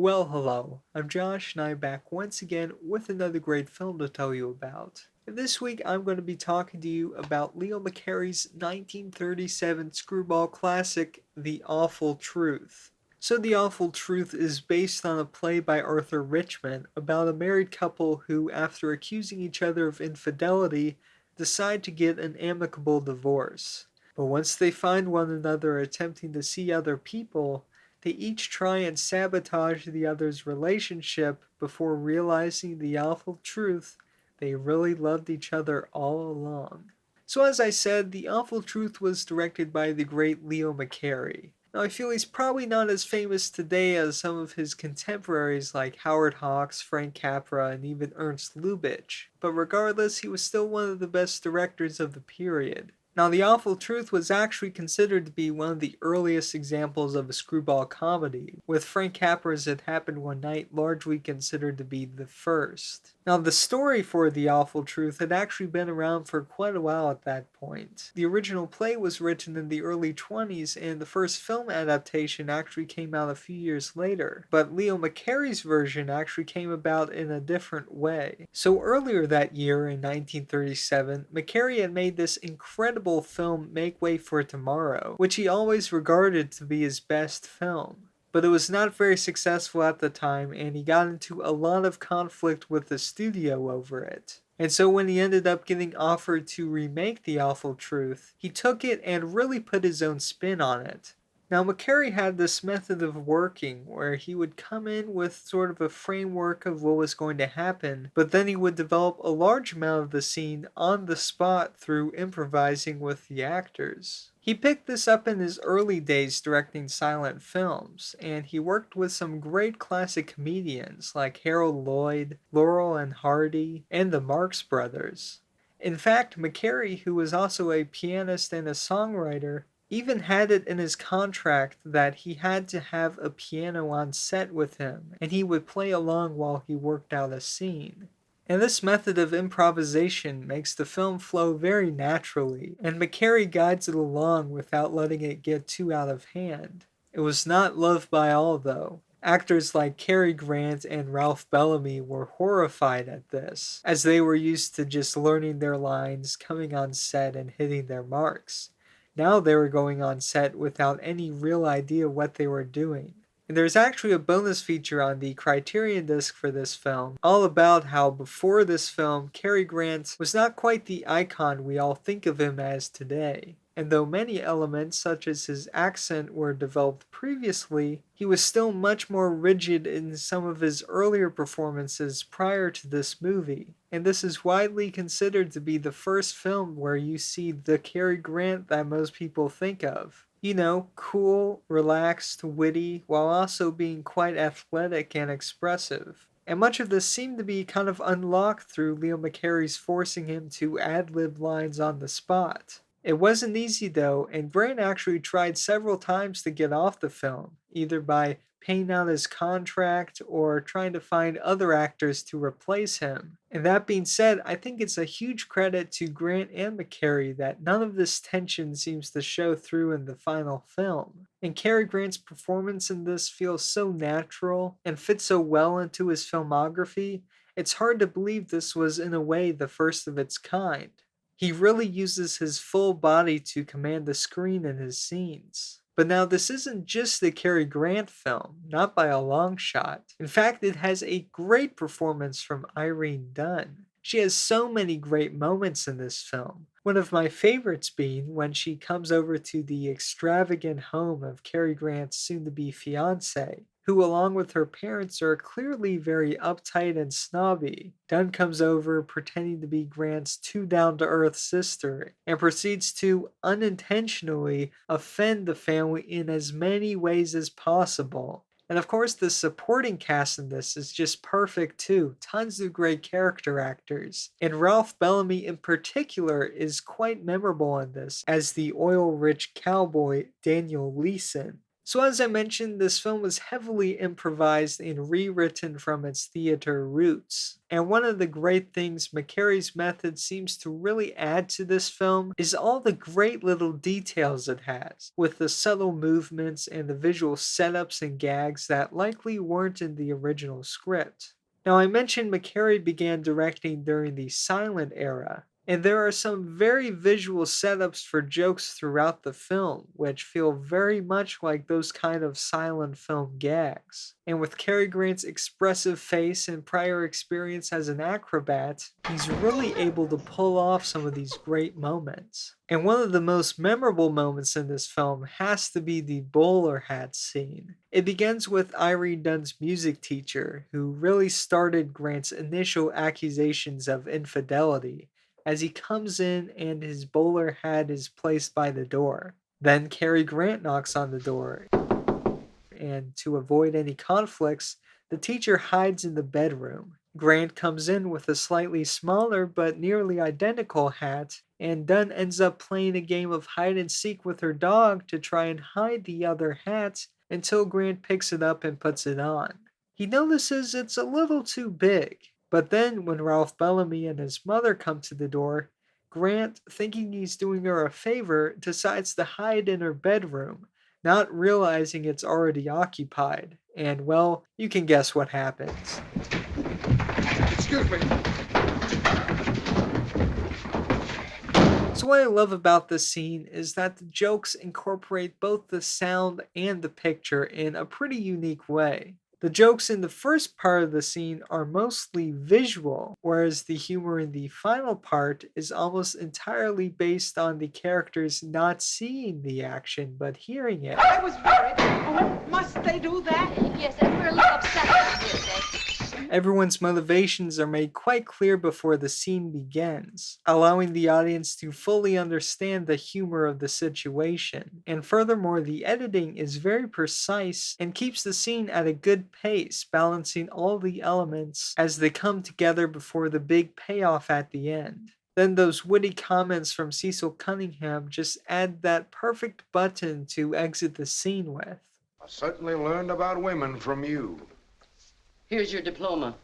Well, hello. I'm Josh, and I'm back once again with another great film to tell you about. And this week, I'm going to be talking to you about Leo McCarey's 1937 screwball classic, The Awful Truth. So, The Awful Truth is based on a play by Arthur Richmond about a married couple who, after accusing each other of infidelity, decide to get an amicable divorce. But once they find one another attempting to see other people, they each try and sabotage the other's relationship before realizing the awful truth: they really loved each other all along. So, as I said, The Awful Truth was directed by the great Leo McCarey. Now, I feel he's probably not as famous today as some of his contemporaries like Howard Hawks, Frank Capra, and even Ernst Lubitsch, but regardless, he was still one of the best directors of the period. Now, The Awful Truth was actually considered to be one of the earliest examples of a screwball comedy, with Frank Capra's It Happened One Night largely considered to be the first. Now, the story for The Awful Truth had actually been around for quite a while at that point. The original play was written in the early 20s, and the first film adaptation actually came out a few years later, but Leo McCarey's version actually came about in a different way. So earlier that year, in 1937, McCarey had made this incredible film Make Way for Tomorrow, which he always regarded to be his best film. But it was not very successful at the time, and he got into a lot of conflict with the studio over it. And so when he ended up getting offered to remake The Awful Truth, he took it and really put his own spin on it. Now, McCarey had this method of working where he would come in with sort of a framework of what was going to happen, but then he would develop a large amount of the scene on the spot through improvising with the actors. He picked this up in his early days directing silent films, and he worked with some great classic comedians like Harold Lloyd, Laurel and Hardy, and the Marx Brothers. In fact, McCarey, who was also a pianist and a songwriter, even had it in his contract that he had to have a piano on set with him, and he would play along while he worked out a scene. And this method of improvisation makes the film flow very naturally, and McCarey guides it along without letting it get too out of hand. It was not loved by all, though. Actors like Cary Grant and Ralph Bellamy were horrified at this, as they were used to just learning their lines, coming on set, and hitting their marks. Now they were going on set without any real idea what they were doing. And there's actually a bonus feature on the Criterion disc for this film, all about how before this film, Cary Grant was not quite the icon we all think of him as today. And though many elements, such as his accent, were developed previously, he was still much more rigid in some of his earlier performances prior to this movie. And this is widely considered to be the first film where you see the Cary Grant that most people think of. You know, cool, relaxed, witty, while also being quite athletic and expressive. And much of this seemed to be kind of unlocked through Leo McCarey's forcing him to ad-lib lines on the spot. It wasn't easy though, and Grant actually tried several times to get off the film, either by paying out his contract or trying to find other actors to replace him. And that being said, I think it's a huge credit to Grant and McCarey that none of this tension seems to show through in the final film. And Cary Grant's performance in this feels so natural and fits so well into his filmography, it's hard to believe this was in a way the first of its kind. He really uses his full body to command the screen in his scenes. But now, this isn't just the Cary Grant film, not by a long shot. In fact, it has a great performance from Irene Dunne. She has so many great moments in this film. One of my favorites being when she comes over to the extravagant home of Cary Grant's soon-to-be fiancée, who along with her parents are clearly very uptight and snobby. Dunn comes over pretending to be Grant's too down-to-earth sister and proceeds to unintentionally offend the family in as many ways as possible. And of course, the supporting cast in this is just perfect too. Tons of great character actors. And Ralph Bellamy in particular is quite memorable in this as the oil-rich cowboy Daniel Leeson. So, as I mentioned, this film was heavily improvised and rewritten from its theater roots. And one of the great things McCary's method seems to really add to this film is all the great little details it has, with the subtle movements and the visual setups and gags that likely weren't in the original script. Now, I mentioned McCary began directing during the silent era, and there are some very visual setups for jokes throughout the film, which feel very much like those kind of silent film gags. And with Cary Grant's expressive face and prior experience as an acrobat, he's really able to pull off some of these great moments. And one of the most memorable moments in this film has to be the bowler hat scene. It begins with Irene Dunne's music teacher, who really started Grant's initial accusations of infidelity as he comes in and his bowler hat is placed by the door. Then Cary Grant knocks on the door, and to avoid any conflicts, the teacher hides in the bedroom. Grant comes in with a slightly smaller but nearly identical hat, and Dunn ends up playing a game of hide and seek with her dog to try and hide the other hat until Grant picks it up and puts it on. He notices it's a little too big, but then when Ralph Bellamy and his mother come to the door, Grant, thinking he's doing her a favor, decides to hide in her bedroom, not realizing it's already occupied. And well, you can guess what happens. Excuse me. So, what I love about this scene is that the jokes incorporate both the sound and the picture in a pretty unique way. The jokes in the first part of the scene are mostly visual, whereas the humor in the final part is almost entirely based on the characters not seeing the action but hearing it. I was worried. Oh, must they do that? Yes, and we're a little upset about this, eh? Everyone's motivations are made quite clear before the scene begins, allowing the audience to fully understand the humor of the situation. And furthermore, the editing is very precise and keeps the scene at a good pace, balancing all the elements as they come together before the big payoff at the end. Then those witty comments from Cecil Cunningham just add that perfect button to exit the scene with. I certainly learned about women from you. Here's your diploma.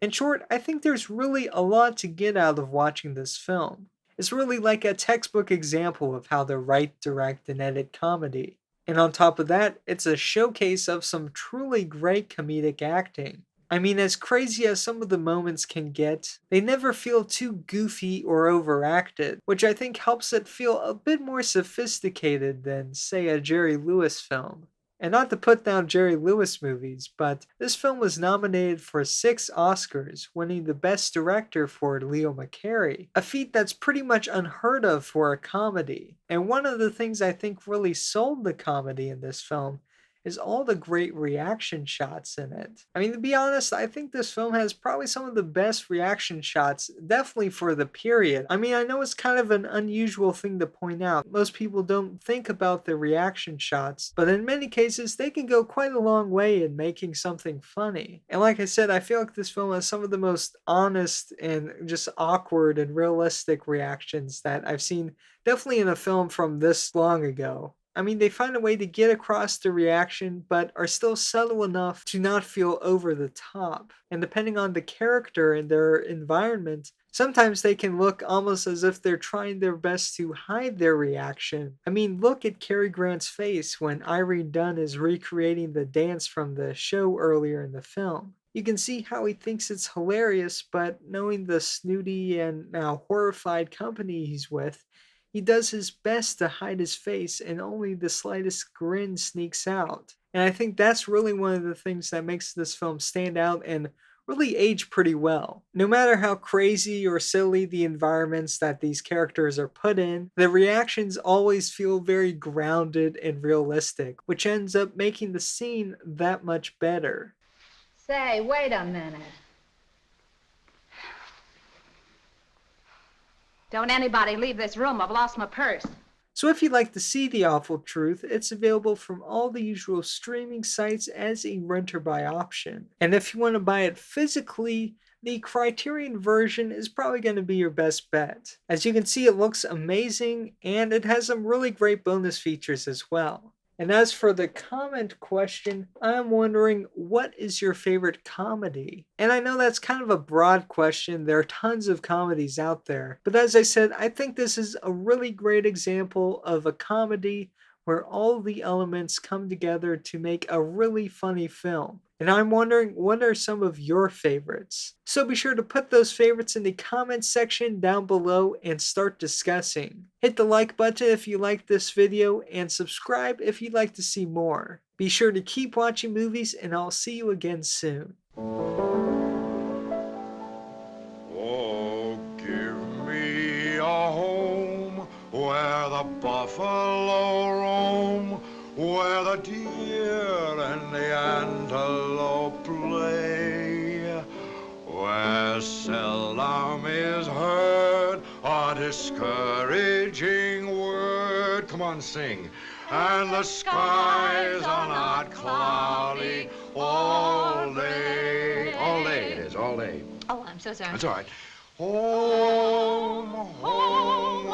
In short, I think there's really a lot to get out of watching this film. It's really like a textbook example of how to write, direct, and edit comedy. And on top of that, it's a showcase of some truly great comedic acting. I mean, as crazy as some of the moments can get, they never feel too goofy or overacted, which I think helps it feel a bit more sophisticated than, say, a Jerry Lewis film. And not to put down Jerry Lewis movies, but this film was nominated for 6 Oscars, winning the Best Director for Leo McCarey, a feat that's pretty much unheard of for a comedy. And one of the things I think really sold the comedy in this film is all the great reaction shots in it. I mean, to be honest, I think this film has probably some of the best reaction shots, definitely for the period. I mean, I know it's kind of an unusual thing to point out. Most people don't think about the reaction shots, but in many cases, they can go quite a long way in making something funny. And like I said, I feel like this film has some of the most honest and just awkward and realistic reactions that I've seen, definitely in a film from this long ago. I mean, they find a way to get across the reaction, but are still subtle enough to not feel over the top. And depending on the character and their environment, sometimes they can look almost as if they're trying their best to hide their reaction. I mean, look at Cary Grant's face when Irene Dunne is recreating the dance from the show earlier in the film. You can see how he thinks it's hilarious, but knowing the snooty and now horrified company he's with, he does his best to hide his face and only the slightest grin sneaks out. And I think that's really one of the things that makes this film stand out and really age pretty well. No matter how crazy or silly the environments that these characters are put in, the reactions always feel very grounded and realistic, which ends up making the scene that much better. Say, wait a minute. Don't anybody leave this room. I've lost my purse. So if you'd like to see The Awful Truth, it's available from all the usual streaming sites as a renter by option. And if you want to buy it physically, the Criterion version is probably going to be your best bet. As you can see, it looks amazing, and it has some really great bonus features as well. And as for the comment question, I'm wondering, what is your favorite comedy? And I know that's kind of a broad question. There are tons of comedies out there. But as I said, I think this is a really great example of a comedy where all the elements come together to make a really funny film. And I'm wondering, what are some of your favorites? So be sure to put those favorites in the comments section down below and start discussing. Hit the like button if you liked this video and subscribe if you'd like to see more. Be sure to keep watching movies and I'll see you again soon. Oh, give me a home where the buffalo roam, where the deer and the antelope play, where seldom is heard a discouraging word. Come on, sing. And the skies are not cloudy all day. All day it is, all day. Oh, I'm so sorry. That's all right. Home, home,